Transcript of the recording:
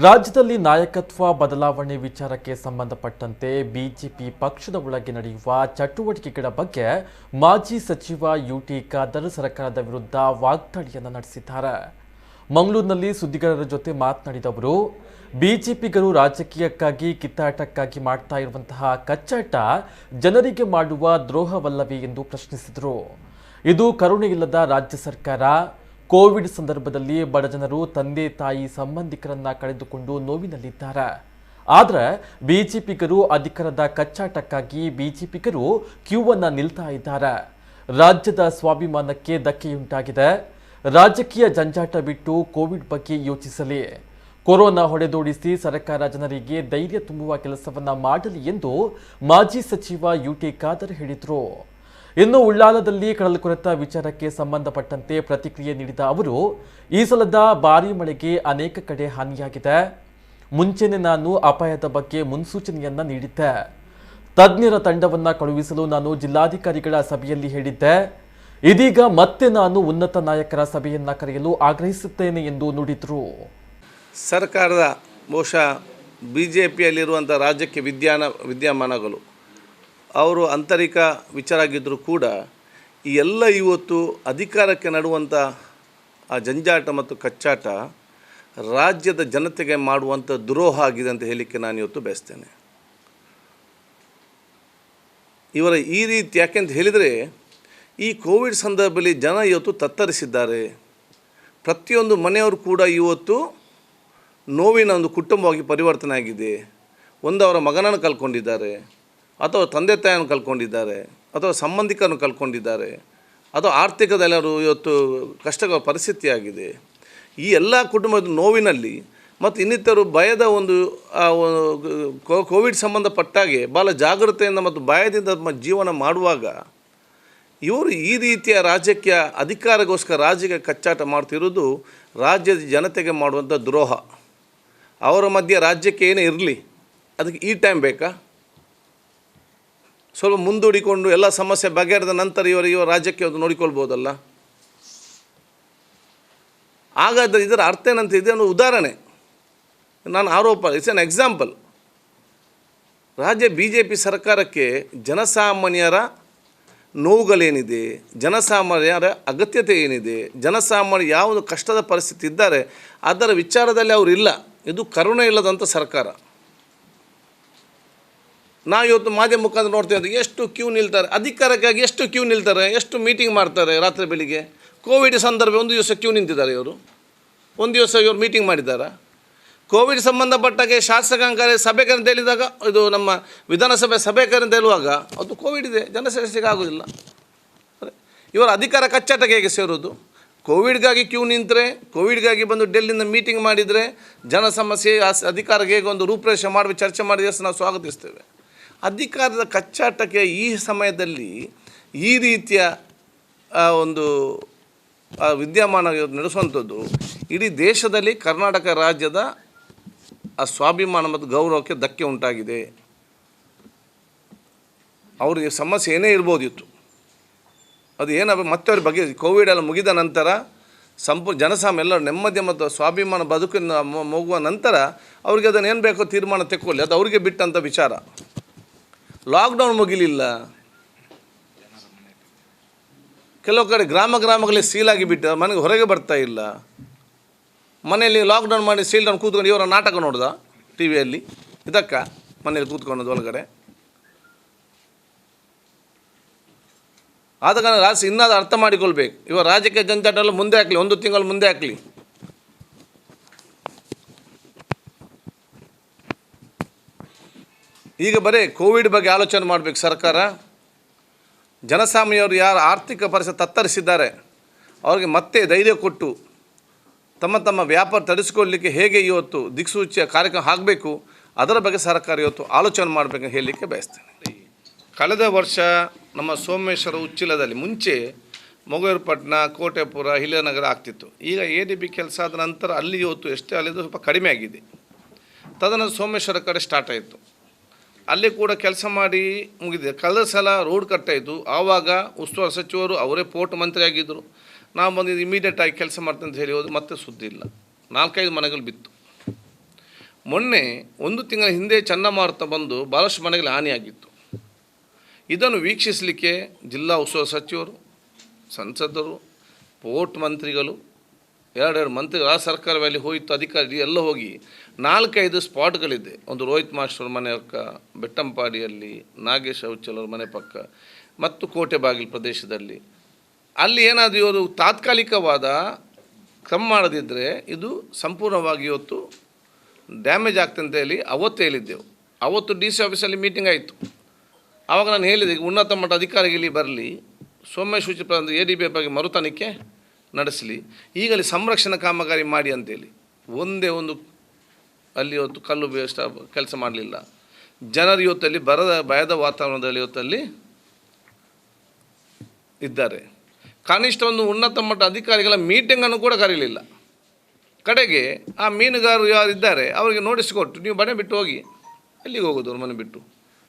ರಾಜ್ಯದಲ್ಲಿ ನಾಯಕತ್ವ ಬದಲಾವಣೆ ವಿಚಾರಕ್ಕೆ ಸಂಬಂಧಪಟ್ಟಂತೆ ಬಿಜೆಪಿ ಪಕ್ಷದ ಒಳಗೆ ನಡೆಯುವ ಚಟುವಟಿಕೆಗಳ ಬಗ್ಗೆ ಮಾಜಿ ಸಚಿವ ಯುಟಿ ಖಾದರ್ ಸರ್ಕಾರದ ವಿರುದ್ಧ ವಾಗ್ದಾಳಿಯನ್ನು ನಡೆಸಿದ್ದಾರೆ. ಮಂಗಳೂರಿನಲ್ಲಿ ಸುದ್ದಿಗಾರರ ಜೊತೆ ಮಾತನಾಡಿದ ಅವರು, ಬಿಜೆಪಿಗರು ರಾಜಕೀಯಕ್ಕಾಗಿ ಕಿತ್ತಾಟಕ್ಕಾಗಿ ಮಾಡ್ತಾ ಇರುವಂತಹ ಕಚ್ಚಾಟ ಜನರಿಗೆ ಮಾಡುವ ದ್ರೋಹವಲ್ಲವೇ ಎಂದು ಪ್ರಶ್ನಿಸಿದರು. ಇದು ಕರುಣೆಯಿಲ್ಲದ ರಾಜ್ಯ ಸರ್ಕಾರ. ಕೋವಿಡ್ ಸಂದರ್ಭದಲ್ಲಿ ಬಡಜನರು ತಂದೆ ತಾಯಿ ಸಂಬಂಧಿಕರನ್ನ ಕಳೆದುಕೊಂಡು ನೋವಿನಲ್ಲಿದ್ದಾರೆ. ಆದರೆ ಬಿಜೆಪಿಗರು ಅಧಿಕಾರದ ಕಚ್ಚಾಟಕ್ಕಾಗಿ ಬಿಜೆಪಿಗರು ಕ್ಯೂ ಅನ್ನು ನಿಲ್ತಾ ಇದ್ದಾರೆ. ರಾಜ್ಯದ ಸ್ವಾಭಿಮಾನಕ್ಕೆ ಧಕ್ಕೆಯುಂಟಾಗಿದೆ. ರಾಜಕೀಯ ಜಂಜಾಟ ಬಿಟ್ಟು ಕೋವಿಡ್ ಬಗ್ಗೆ ಯೋಚಿಸಲಿ. ಕೊರೋನಾ ಹೊಡೆದೋಡಿಸಿ ಸರ್ಕಾರ ಜನರಿಗೆ ಧೈರ್ಯ ತುಂಬುವ ಕೆಲಸವನ್ನ ಮಾಡಲಿ ಎಂದು ಮಾಜಿ ಸಚಿವ ಯುಟಿ ಖಾದರ್ ಹೇಳಿದರು. ಇನ್ನು ಉಳ್ಳಾಲದಲ್ಲಿ ಕಡಲಕೊರೆತ ವಿಚಾರಕ್ಕೆ ಸಂಬಂಧಪಟ್ಟಂತೆ ಪ್ರತಿಕ್ರಿಯೆ ನೀಡಿದ ಅವರು, ಈ ಸಲದ ಭಾರೀ ಮಳೆಗೆ ಅನೇಕ ಕಡೆ ಹಾನಿಯಾಗಿದೆ. ಮುಂಚೆನೆ ನಾನು ಅಪಾಯದ ಬಗ್ಗೆ ಮುನ್ಸೂಚನೆಯನ್ನ ನೀಡಿದ್ದೆ. ತಜ್ಞರ ತಂಡವನ್ನ ಕಳುಹಿಸಲು ನಾನು ಜಿಲ್ಲಾಧಿಕಾರಿಗಳ ಸಭೆಯಲ್ಲಿ ಹೇಳಿದ್ದೆ. ಇದೀಗ ಮತ್ತೆ ನಾನು ಉನ್ನತ ನಾಯಕರ ಸಭೆಯನ್ನ ಕರೆಯಲು ಆಗ್ರಹಿಸುತ್ತೇನೆ ಎಂದು ನುಡಿದರು. ಸರ್ಕಾರದ ಬಹುಶಃ ಬಿಜೆಪಿಯಲ್ಲಿರುವಂಥ ರಾಜ್ಯಕ್ಕೆ ವಿದ್ಯಮಾನಗಳು ಅವರು ಆಂತರಿಕ ವಿಚಾರ ಆಗಿದ್ದರೂ ಕೂಡ ಈ ಎಲ್ಲ ಇವತ್ತು ಅಧಿಕಾರಕ್ಕೆ ನಡುವಂಥ ಆ ಜಂಜಾಟ ಮತ್ತು ಕಚ್ಚಾಟ ರಾಜ್ಯದ ಜನತೆಗೆ ಮಾಡುವಂಥ ದ್ರೋಹ ಆಗಿದೆ ಅಂತ ಹೇಳಲಿಕ್ಕೆ ನಾನು ಇವತ್ತು ಬಯಸ್ತೇನೆ. ಇವರ ಈ ರೀತಿ ಯಾಕೆಂತ ಹೇಳಿದರೆ, ಈ ಕೋವಿಡ್ ಸಂದರ್ಭದಲ್ಲಿ ಜನ ಇವತ್ತು ತತ್ತರಿಸಿದ್ದಾರೆ. ಪ್ರತಿಯೊಂದು ಮನೆಯವರು ಕೂಡ ಇವತ್ತು ನೋವಿನ ಒಂದು ಕುಟುಂಬವಾಗಿ ಪರಿವರ್ತನೆ ಆಗಿದೆ. ಒಂದು ಅವರ ಮಗನನ್ನು ಕಳ್ಕೊಂಡಿದ್ದಾರೆ, ಅಥವಾ ತಂದೆ ತಾಯಿಯನ್ನು ಕಳ್ಕೊಂಡಿದ್ದಾರೆ, ಅಥವಾ ಸಂಬಂಧಿಕರನ್ನು ಕಳ್ಕೊಂಡಿದ್ದಾರೆ, ಅಥವಾ ಆರ್ಥಿಕದಲ್ಲಿ ಅವರು ಇವತ್ತು ಕಷ್ಟಕರ ಪರಿಸ್ಥಿತಿ ಆಗಿದೆ. ಈ ಎಲ್ಲ ಕುಟುಂಬದ ನೋವಿನಲ್ಲಿ ಮತ್ತು ಇನ್ನಿತರು ಭಯದ ಒಂದು ಕೋವಿಡ್ ಸಂಬಂಧಪಟ್ಟಾಗೆ ಭಾಳ ಜಾಗೃತೆಯಿಂದ ಮತ್ತು ಭಯದಿಂದ ಜೀವನ ಮಾಡುವಾಗ ಇವರು ಈ ರೀತಿಯ ರಾಜ್ಯಕ್ಕೆ ಅಧಿಕಾರಗೋಸ್ಕರ ರಾಜ್ಯಕ್ಕೆ ಕಚ್ಚಾಟ ಮಾಡ್ತಿರೋದು ರಾಜ್ಯದ ಜನತೆಗೆ ಮಾಡುವಂಥ ದ್ರೋಹ. ಅವರ ಮಧ್ಯೆ ರಾಜ್ಯಕ್ಕೆ ಏನೇ ಇರಲಿ, ಅದಕ್ಕೆ ಈ ಟೈಮ್ ಬೇಕಾ? ಸ್ವಲ್ಪ ಮುಂದೂಡಿಕೊಂಡು ಎಲ್ಲ ಸಮಸ್ಯೆ ಬಗೆಹರಿದ ನಂತರ ಇವರು ರಾಜ್ಯಕ್ಕೆ ಒಂದು ನೋಡಿಕೊಳ್ಬೋದಲ್ಲ. ಹಾಗಾದರೆ ಇದರ ಅರ್ಥ ಏನಂತ ಇದನ್ನು ಉದಾಹರಣೆ ನಾನು ಆರೋಪ, ಇಟ್ಸ್ ಆನ್ ಎಕ್ಸಾಂಪಲ್. ರಾಜ್ಯ BJP ಸರ್ಕಾರಕ್ಕೆ ಜನಸಾಮಾನ್ಯರ ನೋವುಗಳೇನಿದೆ, ಜನಸಾಮಾನ್ಯರ ಅಗತ್ಯತೆ ಏನಿದೆ, ಜನಸಾಮಾನ್ಯ ಯಾವುದು ಕಷ್ಟದ ಪರಿಸ್ಥಿತಿ ಇದ್ದಾರೆ ಅದರ ವಿಚಾರದಲ್ಲಿ ಅವರಿಲ್ಲ. ಇದು ಕರುಣೆ ಇಲ್ಲದಂಥ ಸರ್ಕಾರ. ನಾವು ಇವತ್ತು ಮಾಧ್ಯಮ ಮುಖಾಂತರ ನೋಡ್ತೇವೆ, ಎಷ್ಟು ಕ್ಯೂ ನಿಲ್ತಾರೆ ಅಧಿಕಾರಕ್ಕಾಗಿ, ಎಷ್ಟು ಕ್ಯೂ ನಿಲ್ತಾರೆ, ಎಷ್ಟು ಮೀಟಿಂಗ್ ಮಾಡ್ತಾರೆ ರಾತ್ರಿ ಬೆಳಿಗ್ಗೆ. ಕೋವಿಡ್ ಸಂದರ್ಭ ಒಂದು ದಿವಸ ಕ್ಯೂ ನಿಂತಿದ್ದಾರೆ ಇವರು, ಒಂದು ದಿವಸ ಇವರು ಮೀಟಿಂಗ್ ಮಾಡಿದ್ದಾರೆ. ಕೋವಿಡ್ ಸಂಬಂಧಪಟ್ಟಾಗೆ ಶಾಸಕಾಂಗ ಸಭೆ ಕರೆದು ಹೇಳಿದಾಗ, ಇದು ನಮ್ಮ ವಿಧಾನಸಭೆ ಸಭೆ ಕರೆದು ಹೇಳುವಾಗ ಅದು ಕೋವಿಡ್ ಇದೆ, ಜನಸೇವೆಗೆ ಆಗೋದಿಲ್ಲ. ಇವರ ಅಧಿಕಾರ ಕಚ್ಚಾಟಕ್ಕೆ ಹೇಗೆ ಸೇರೋದು? ಕೋವಿಡ್ಗಾಗಿ ಕ್ಯೂ ನಿಂತರೆ, ಕೋವಿಡ್ಗಾಗಿ ಬಂದು ಡೆಲ್ಲಿಯಿಂದ ಮೀಟಿಂಗ್ ಮಾಡಿದರೆ ಜನ ಸಮಸ್ಯೆ ಅಧಿಕಾರಕ್ಕೆ ಹೇಗೆ ಒಂದು ರೂಪರೇಷೆ ಮಾಡಿ ಚರ್ಚೆ ಮಾಡಿದ ನಾವು ಸ್ವಾಗತಿಸ್ತೇವೆ. ಅಧಿಕಾರದ ಕಚ್ಚಾಟಕ್ಕೆ ಈ ಸಮಯದಲ್ಲಿ ಈ ರೀತಿಯ ಒಂದು ವಿದ್ಯಮಾನ ನಡೆಸುವಂಥದ್ದು ಇಡೀ ದೇಶದಲ್ಲಿ ಕರ್ನಾಟಕ ರಾಜ್ಯದ ಆ ಸ್ವಾಭಿಮಾನ ಮತ್ತು ಗೌರವಕ್ಕೆ ಧಕ್ಕೆ ಉಂಟಾಗಿದೆ. ಅವರಿಗೆ ಸಮಸ್ಯೆ ಏನೇ ಇರ್ಬೋದಿತ್ತು, ಅದು ಏನಪ್ಪ ಮತ್ತೆ ಅವ್ರ ಬಗ್ಗೆ ಕೋವಿಡ್ ಎಲ್ಲ ಮುಗಿದ ನಂತರ ಜನಸಾಮಾನ್ಯ ಎಲ್ಲರೂ ನೆಮ್ಮದಿ ಮತ್ತು ಸ್ವಾಭಿಮಾನ ಬದುಕಿನ ಹೋಗುವ ನಂತರ ಅವ್ರಿಗೆ ಅದನ್ನು ಏನು ಬೇಕೋ ತೀರ್ಮಾನ ತೆಕ್ಕೊಳ್ಳಿ, ಅದು ಅವರಿಗೆ ಬಿಟ್ಟಂಥ ವಿಚಾರ. ಲಾಕ್ಡೌನ್ ಮುಗಿಲಿಲ್ಲ, ಕೆಲವು ಕಡೆ ಗ್ರಾಮಗಳಲ್ಲಿ ಸೀಲಾಗಿ ಬಿಟ್ಟು ಮನೆಗೆ ಹೊರಗೆ ಬರ್ತಾ ಇಲ್ಲ. ಮನೆಯಲ್ಲಿ ಲಾಕ್ಡೌನ್ ಮಾಡಿ ಸೀಲ್ಡೌನ್ ಕೂತ್ಕೊಂಡು ಇವರ ನಾಟಕ ನೋಡ್ದ ಟಿ ವಿಯಲ್ಲಿ, ಇದಕ್ಕೆ ಮನೇಲಿ ಕೂತ್ಕೊಂಡದ್ದು ಒಳಗಡೆ. ಆದ ಕಾರಣ ರಾಜ್ಯ ಇನ್ನಾದರೂ ಅರ್ಥ ಮಾಡಿಕೊಳ್ಬೇಕು. ಇವಾಗ ರಾಜಕೀಯ ಜಂಜಾಟ ಎಲ್ಲ ಮುಂದೆ ಹಾಕಲಿ, ಒಂದು ತಿಂಗಳು ಮುಂದೆ ಹಾಕಲಿ. ಈಗ ಬರೀ ಕೋವಿಡ್ ಬಗ್ಗೆ ಆಲೋಚನೆ ಮಾಡಬೇಕು ಸರ್ಕಾರ. ಜನಸಾಮಾನ್ಯರು ಯಾರು ಆರ್ಥಿಕ ಪರಿಸ್ಥಿತಿ ತತ್ತರಿಸಿದ್ದಾರೆ ಅವ್ರಿಗೆ ಮತ್ತೆ ಧೈರ್ಯ ಕೊಟ್ಟು ತಮ್ಮ ವ್ಯಾಪಾರ ತಡೆಸಿಕೊಳ್ಳಲಿಕ್ಕೆ ಹೇಗೆ ಇವತ್ತು ದಿಕ್ಸೂಚಿಯ ಕಾರ್ಯಕ್ರಮ ಆಗಬೇಕು ಅದರ ಬಗ್ಗೆ ಸರ್ಕಾರ ಇವತ್ತು ಆಲೋಚನೆ ಮಾಡಬೇಕಂತ ಹೇಳಲಿಕ್ಕೆ ಬಯಸ್ತೇನೆ. ಕಳೆದ ವರ್ಷ ನಮ್ಮ ಸೋಮೇಶ್ವರ ಉಚ್ಚಿಲದಲ್ಲಿ ಮುಂಚೆ ಮೊಗೇರ್ಪಟ್ಟಣ, ಕೋಟೆಪುರ, ಹಿರಿಯನಗರ ಆಗ್ತಿತ್ತು. ಈಗ ADB ಕೆಲಸ ಆದ ನಂತರ ಅಲ್ಲಿ ಇವತ್ತು ಎಷ್ಟೇ ಅಲ್ಲಿದ್ದು ಸ್ವಲ್ಪ ಕಡಿಮೆ ಆಗಿದೆ. ತದನಂತರ ಸೋಮೇಶ್ವರ ಕಡೆ ಸ್ಟಾರ್ಟ್ ಆಯಿತು, ಅಲ್ಲಿ ಕೂಡ ಕೆಲಸ ಮಾಡಿ ಮುಗಿದಿದೆ. ಕಳೆದ ಸಲ ರೋಡ್ ಕಟ್ಟಾಯಿತು, ಆವಾಗ ಉಸ್ತುವಾರಿ ಸಚಿವರು ಅವರೇ ಪೋರ್ಟ್ ಮಂತ್ರಿ ಆಗಿದ್ದರು. ನಾವು ಬಂದಿದ್ದು ಇಮಿಡಿಯೇಟಾಗಿ ಕೆಲಸ ಮಾಡ್ತೀನಿ ಅಂತ ಹೇಳಿ ಹೋದು, ಮತ್ತೆ ಸುದ್ದಿ ಇಲ್ಲ. 4-5 ಮನೆಗಳು ಬಿತ್ತು. ಮೊನ್ನೆ 1 ತಿಂಗಳ ಹಿಂದೆ ಚಂಡಮಾರುತ ಬಂದು ಭಾಳಷ್ಟು ಮನೆಗಳಿಗೆ ಹಾನಿಯಾಗಿತ್ತು. ಇದನ್ನು ವೀಕ್ಷಿಸಲಿಕ್ಕೆ ಜಿಲ್ಲಾ ಉಸ್ತುವಾರಿ ಸಚಿವರು, ಸಂಸದರು, ಪೋರ್ಟ್ ಮಂತ್ರಿಗಳು, ಎರಡೆರಡು ಮಂತ್ರಿಗಳು ಆ ಸರ್ಕಾರವೇ ಅಲ್ಲಿ ಹೋಯಿತು, ಅಧಿಕಾರಿ ಎಲ್ಲ ಹೋಗಿ 4-5 ಸ್ಪಾಟ್ಗಳಿದೆ. ಒಂದು ರೋಹಿತ್ ಮಾಸ್ಟರ್ ಮನೆ ಪಕ್ಕ, ಬೆಟ್ಟಂಪಾಡಿಯಲ್ಲಿ, ನಾಗೇಶ್ ಔಚಲವ್ರ ಮನೆ ಪಕ್ಕ ಮತ್ತು ಕೋಟೆ ಬಾಗಿಲು ಪ್ರದೇಶದಲ್ಲಿ. ಅಲ್ಲಿ ಏನಾದರೂ ಇವರು ತಾತ್ಕಾಲಿಕವಾದ ಕ್ರಮ ಮಾಡದಿದ್ದರೆ ಇದು ಸಂಪೂರ್ಣವಾಗಿ ಇವತ್ತು ಡ್ಯಾಮೇಜ್ ಆಗ್ತದೆ ಅಂತ ಹೇಳಿ ಅವತ್ತು ಹೇಳಿದ್ದೆವು. ಅವತ್ತು DC ಆಫೀಸಲ್ಲಿ ಮೀಟಿಂಗ್ ಆಯಿತು. ಆವಾಗ ನಾನು ಹೇಳಿದೆ, ಉನ್ನತ ಮಟ್ಟ ಅಧಿಕಾರಿಗಳು ಬರಲಿ, ಸೌಮ್ಯ ಶುಚಿಪ್ರದ ADB ಬಗ್ಗೆ ಮರು ತನಿಖೆ ನಡೆಸಲಿ, ಈಗಲೇ ಸಂರಕ್ಷಣಾ ಕಾಮಗಾರಿ ಮಾಡಿ ಅಂತೇಳಿ. ಒಂದೇ ಒಂದು ಅಲ್ಲಿ ಇವತ್ತು ಕಲ್ಲು ಬೇಸ್ಟ್ ಕೆಲಸ ಮಾಡಲಿಲ್ಲ. ಜನರು ಇವತ್ತಲ್ಲಿ ಭಯದ ವಾತಾವರಣದಲ್ಲಿ ಇವತ್ತಲ್ಲಿ ಇದ್ದಾರೆ. ಕನಿಷ್ಠ ಒಂದು ಉನ್ನತ ಮಟ್ಟ ಅಧಿಕಾರಿಗಳ ಮೀಟಿಂಗನ್ನು ಕೂಡ ಕರೀಲಿಲ್ಲ. ಕಡೆಗೆ ಆ ಮೀನುಗಾರರು ಯಾರು ಇದ್ದಾರೆ ಅವರಿಗೆ ನೋಟಿಸ್ ಕೊಟ್ಟು ನೀವು ಮನೆ ಬಿಟ್ಟು ಹೋಗಿ. ಎಲ್ಲಿಗೆ ಹೋಗೋದು ಅವ್ರು ಮನೆ ಬಿಟ್ಟು?